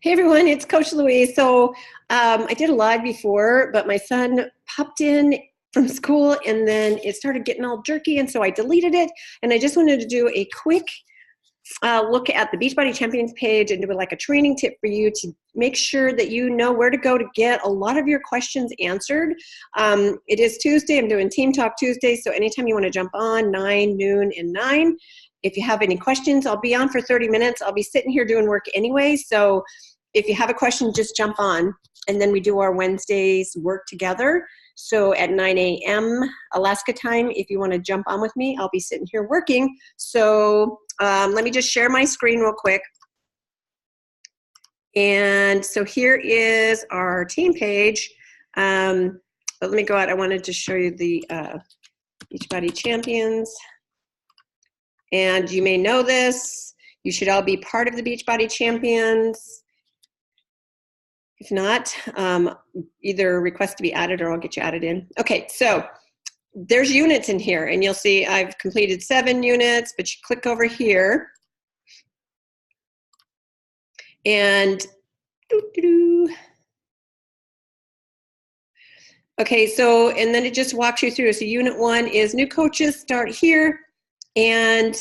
Hey everyone, it's Coach Louise. So I did a live before, but my son popped in from school and then it started getting all jerky, and so I deleted it. And I just wanted to do a quick look at the Beachbody Champions page and do like a training tip for you to make sure that you know where to go to get a lot of your questions answered. It is Tuesday. I'm doing Team Talk Tuesday, so anytime you want to jump on, 9, noon, and 9. If you have any questions, I'll be on for 30 minutes. I'll be sitting here doing work anyway, so if you have a question, just jump on. And then we do our Wednesdays work together. So at 9 a.m. Alaska time, if you want to jump on with me, I'll be sitting here working. So let me just share my screen real quick. And so here is our team page. But let me go out. I wanted to show you the Beachbody Champions. And you may know this. You should all be part of the Beachbody Champions. If not, either request to be added or I'll get you added in. Okay, so there's units in here, and you'll see I've completed 7 units, but you click over here. And okay, so, and then it just walks you through. So unit 1 is new coaches, start here. And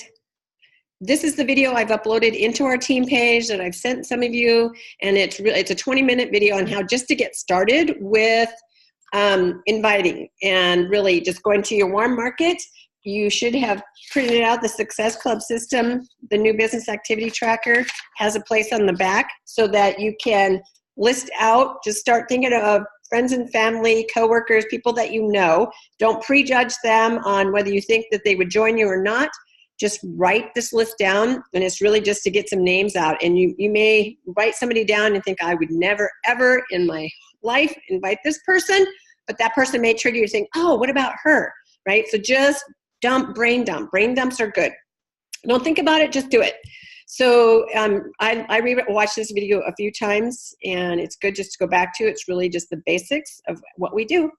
this is the video I've uploaded into our team page that I've sent some of you, and it's a 20-minute video on how just to get started with inviting and really just going to your warm market. You should have printed out the Success Club system. The new business activity tracker has a place on the back so that you can list out, just start thinking of friends and family, coworkers, people that you know. Don't prejudge them on whether you think that they would join you or not. Just write this list down, and it's really just to get some names out. And you may write somebody down and think, I would never, ever in my life invite this person, but that person may trigger you to think, oh, what about her, right? So just brain dump. Brain dumps are good. Don't think about it, just do it. So I watched this video a few times, and it's good just to go back to. It's really just the basics of what we do.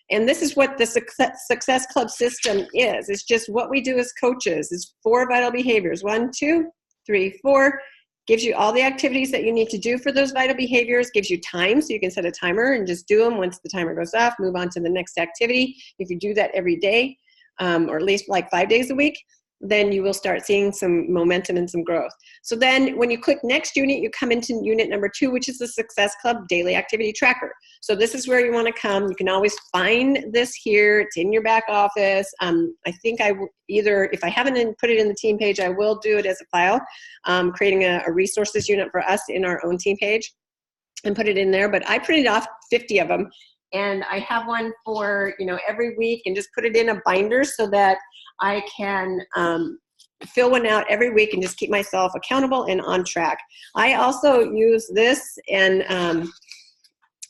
And this is what the Success Club system is. It's just what we do as coaches. It's 4 vital behaviors. 1, 2, 3, 4. Gives you all the activities that you need to do for those vital behaviors. Gives you time, so you can set a timer and just do them. Once the timer goes off, move on to the next activity. If you do that every day, or at least like 5 days a week, then you will start seeing some momentum and some growth. So then when you click next unit, you come into unit number 2, which is the Success Club Daily Activity Tracker. So this is where you want to come. You can always find this here. It's in your back office. I think if I haven't put it in the team page, I will do it as a file, creating a resources unit for us in our own team page and put it in there. But I printed off 50 of them. And I have one for, every week, and just put it in a binder so that I can fill one out every week and just keep myself accountable and on track. I also use this, and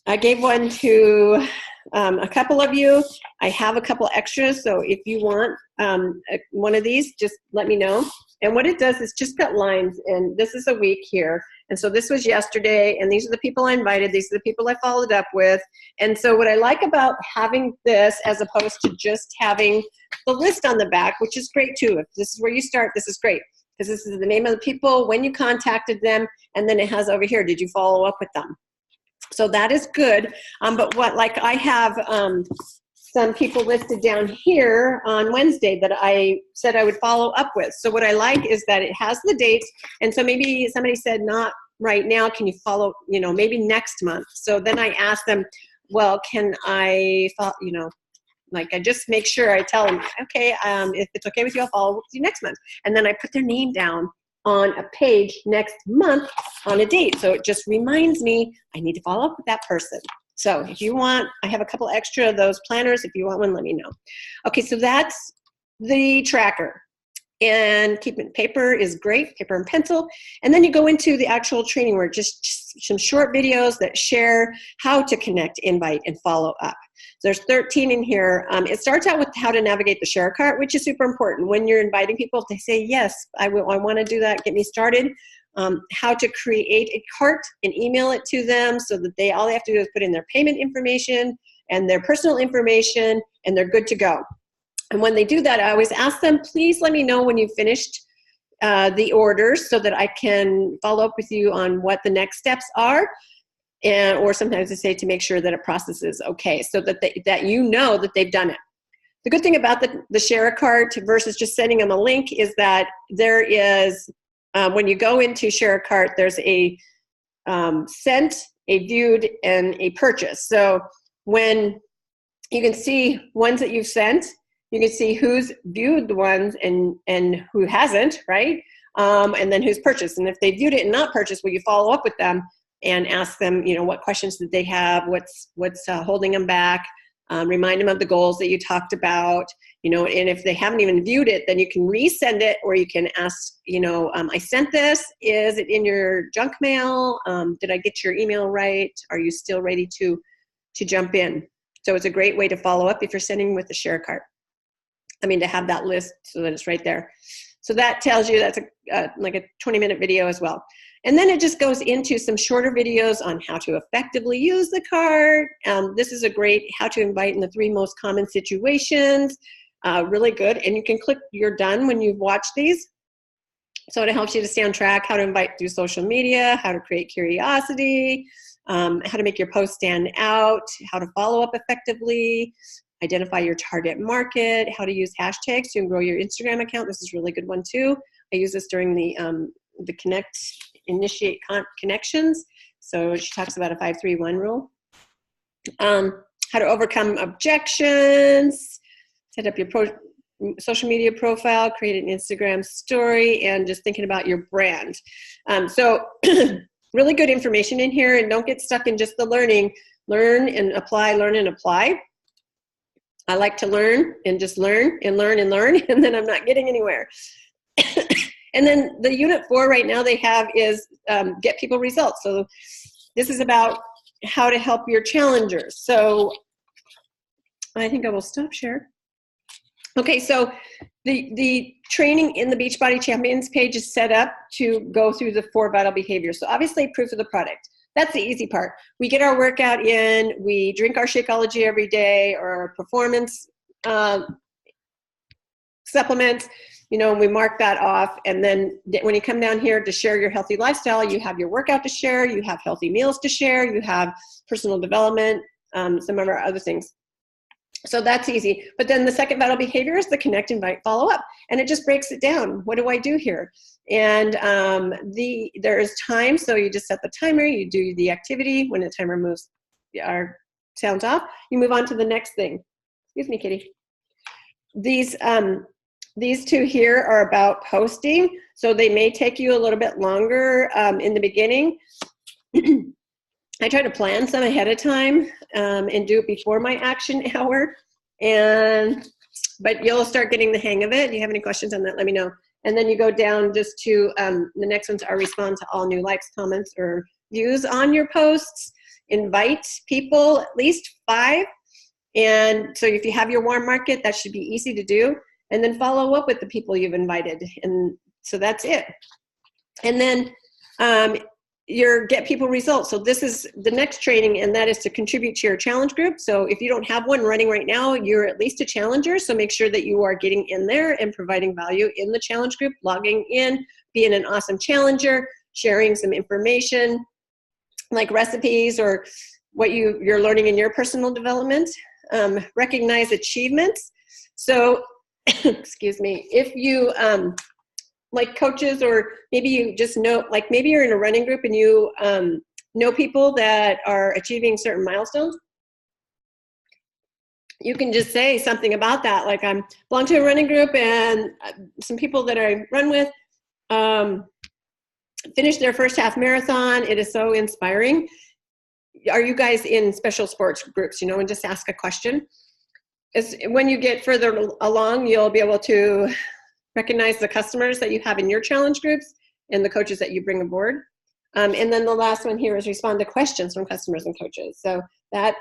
I gave one to a couple of you. I have a couple extras, so if you want one of these, just let me know. And what it does is just cut lines, and this is a week here. And so this was yesterday, and these are the people I invited. These are the people I followed up with. And so what I like about having this as opposed to just having the list on the back, which is great too. If this is where you start, this is great, because this is the name of the people, when you contacted them, and then it has over here, did you follow up with them? So that is good. But I have some people listed down here on Wednesday that I said I would follow up with. So what I like is that it has the dates. And so maybe somebody said, not right now, can you follow, maybe next month. So then I asked them, well, can I follow, I just make sure I tell them, okay, if it's okay with you, I'll follow up with you next month. And then I put their name down on a page next month on a date. So it just reminds me I need to follow up with that person. So if you want, I have a couple extra of those planners. If you want one, let me know. Okay, so that's the tracker. And keeping paper is great, paper and pencil. And then you go into the actual training where just some short videos that share how to connect, invite, and follow up. So there's 13 in here. It starts out with how to navigate the share cart, which is super important. When you're inviting people, they say, yes, I want to do that, get me started. How to create a cart and email it to them so that all they have to do is put in their payment information and their personal information, and they're good to go. And when they do that, I always ask them, please let me know when you've finished the orders so that I can follow up with you on what the next steps are. And, or sometimes I say to make sure that a process is okay, so that that you know that they've done it. The good thing about the share a cart versus just sending them a link is that there is, when you go into share a cart, there's a sent, a viewed, and a purchase. So when you can see ones that you've sent, you can see who's viewed the ones and who hasn't, right? And then who's purchased. And if they viewed it and not purchased, will you follow up with them and ask them, you know, what questions did they have? What's holding them back? Remind them of the goals that you talked about, you know, and if they haven't even viewed it, then you can resend it, or you can ask, you know, I sent this, is it in your junk mail? Did I get your email right? Are you still ready to jump in? So it's a great way to follow up if you're sending with the share cart. I mean, to have that list so that it's right there. So that tells you that's like a 20-minute video as well. And then it just goes into some shorter videos on how to effectively use the cart. This is a great how to invite in the 3 most common situations. Really good. And you can click you're done when you've watched these. So it helps you to stay on track, how to invite through social media, how to create curiosity, how to make your post stand out, how to follow up effectively, identify your target market, how to use hashtags to grow your Instagram account. This is a really good one too. I use this during the initiate connections. So she talks about a 5-3-1 rule. How to overcome objections, set up your social media profile, create an Instagram story, and just thinking about your brand. So really good information in here, and don't get stuck in just the learning. Learn and apply, learn and apply. I like to learn and just learn and learn and learn, and then I'm not getting anywhere. And then the unit 4 right now they have is get people results. So this is about how to help your challengers. So I think I will stop share. Okay, so the training in the Beachbody Champions page is set up to go through the 4 vital behaviors. So obviously proof of the product. That's the easy part. We get our workout in, we drink our Shakeology every day, or our performance supplements, you know, we mark that off. And then when you come down here to share your healthy lifestyle, you have your workout to share, you have healthy meals to share, you have personal development, some of our other things. So that's easy. But then the second vital behavior is the connect, invite, follow up. And it just breaks it down. What do I do here? And there's time. So you just set the timer, you do the activity. When the timer moves or sounds off, you move on to the next thing. Excuse me, Kitty. These 2 here are about posting. So they may take you a little bit longer in the beginning. I try to plan some ahead of time and do it before my action hour. But you'll start getting the hang of it. If you have any questions on that, let me know. And then you go down just to the next ones are respond to all new likes, comments, or views on your posts. Invite people, at least 5. And so if you have your warm market, that should be easy to do. And then follow up with the people you've invited. And so that's it. And then your get people results. So this is the next training, and that is to contribute to your challenge group. So if you don't have one running right now, you're at least a challenger. So make sure that you are getting in there and providing value in the challenge group, logging in, being an awesome challenger, sharing some information like recipes or what you're learning in your personal development. Recognize achievements. So, excuse me, if you like coaches, or maybe you just know, like maybe you're in a running group and you know people that are achieving certain milestones, you can just say something about that. Like, I belong to a running group and some people that I run with finished their first half marathon. It is so inspiring. Are you guys in special sports groups, you know, and just ask a question. When you get further along, you'll be able to recognize the customers that you have in your challenge groups and the coaches that you bring aboard. And then the last one here is respond to questions from customers and coaches. So that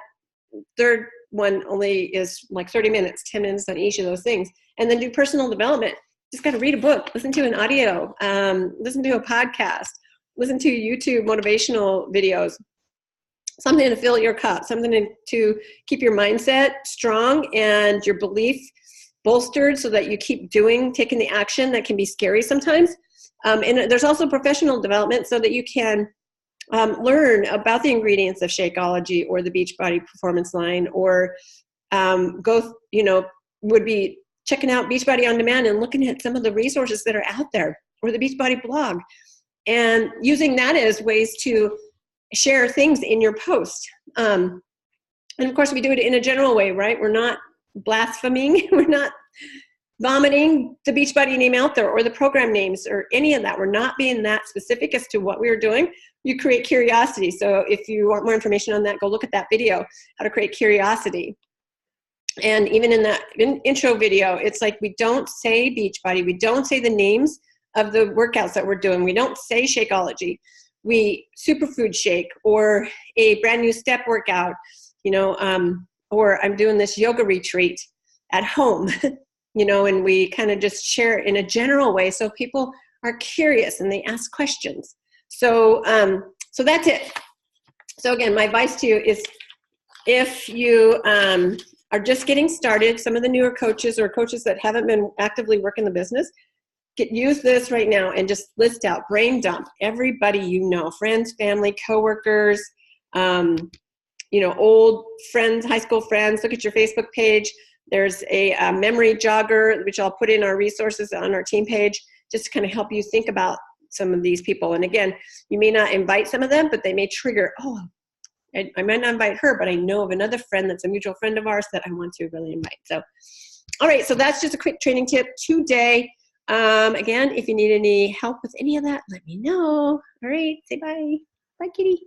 third one only is like 30 minutes, 10 minutes on each of those things. And then do personal development. Just got to read a book, listen to an audio, listen to a podcast, listen to YouTube motivational videos, something to fill your cup, something to keep your mindset strong and your belief bolstered so that you keep taking the action that can be scary sometimes. And there's also professional development so that you can learn about the ingredients of Shakeology or the Beachbody Performance Line, or would be checking out Beachbody On Demand and looking at some of the resources that are out there, or the Beachbody blog, and using that as ways to share things in your post. And of course, we do it in a general way, right? We're not blaspheming. We're not vomiting the Beachbody name out there or the program names or any of that. We're not being that specific as to what we're doing. You create curiosity. So if you want more information on that, go look at that video, how to create curiosity. And even in that intro video, it's like, we don't say Beachbody. We don't say the names of the workouts that we're doing. We don't say Shakeology. We superfood shake, or a brand new step workout, or I'm doing this yoga retreat at home, and we kind of just share it in a general way so people are curious and they ask questions. So that's it. So again, my advice to you is, if you are just getting started, some of the newer coaches or coaches that haven't been actively working the business, use this right now and just list out, brain dump everybody you know, friends, family, coworkers, old friends, high school friends. Look at your Facebook page. There's a memory jogger, which I'll put in our resources on our team page, just to kind of help you think about some of these people. And again, you may not invite some of them, but they may trigger, I might not invite her, but I know of another friend that's a mutual friend of ours that I want to really invite. So, all right, so that's just a quick training tip today. Again, if you need any help with any of that, let me know. All right, say bye. Bye, kitty.